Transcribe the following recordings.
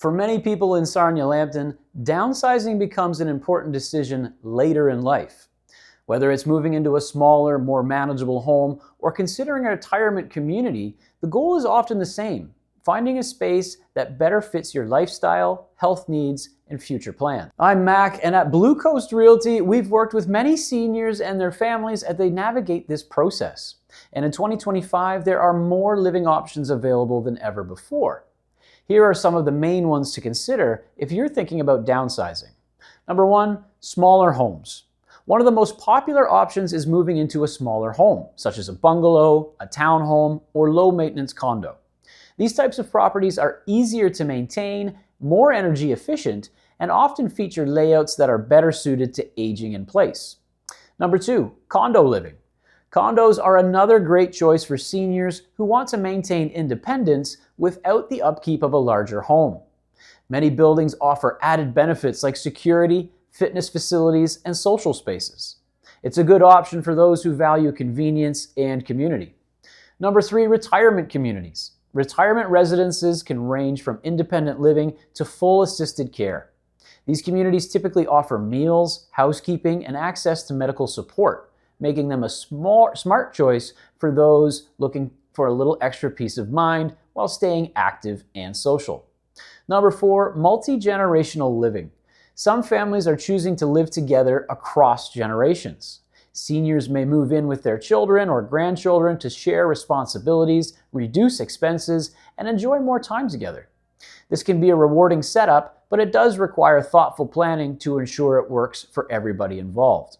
For many people in Sarnia-Lambton, downsizing becomes an important decision later in life. Whether it's moving into a smaller, more manageable home or considering a retirement community, the goal is often the same: finding a space that better fits your lifestyle, health needs, and future plans. I'm Mac, and at Blue Coast Realty, we've worked with many seniors and their families as they navigate this process. And in 2025, there are more living options available than ever before. Here are some of the main ones to consider if you're thinking about downsizing. Number one, smaller homes. One of the most popular options is moving into a smaller home, such as a bungalow, a townhome, or low-maintenance condo. These types of properties are easier to maintain, more energy efficient, and often feature layouts that are better suited to aging in place. Number two, condo living. Condos are another great choice for seniors who want to maintain independence without the upkeep of a larger home. Many buildings offer added benefits like security, fitness facilities, and social spaces. It's a good option for those who value convenience and community. Number three, retirement communities. Retirement residences can range from independent living to full assisted care. These communities typically offer meals, housekeeping, and access to medical support, making them a smart choice for those looking for a little extra peace of mind while staying active and social. Number four, multi-generational living. Some families are choosing to live together across generations. Seniors may move in with their children or grandchildren to share responsibilities, reduce expenses, and enjoy more time together. This can be a rewarding setup, but it does require thoughtful planning to ensure it works for everybody involved.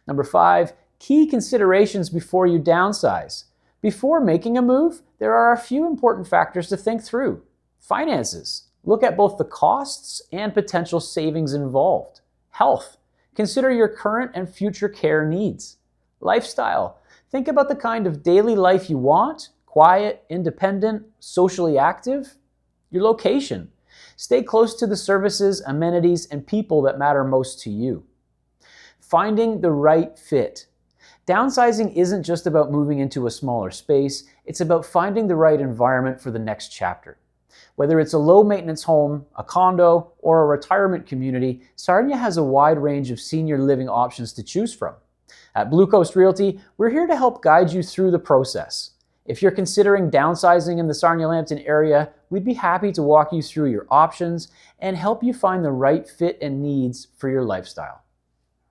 Number five, key considerations before you downsize. Before making a move, there are a few important factors to think through. Finances. Look at both the costs and potential savings involved. Health. Consider your current and future care needs. Lifestyle. Think about the kind of daily life you want: quiet, independent, socially active. Your location. Stay close to the services, amenities, and people that matter most to you. Finding the right fit. Downsizing isn't just about moving into a smaller space, it's about finding the right environment for the next chapter. Whether it's a low-maintenance home, a condo, or a retirement community, Sarnia has a wide range of senior living options to choose from. At Blue Coast Realty, we're here to help guide you through the process. If you're considering downsizing in the Sarnia-Lambton area, we'd be happy to walk you through your options and help you find the right fit and needs for your lifestyle.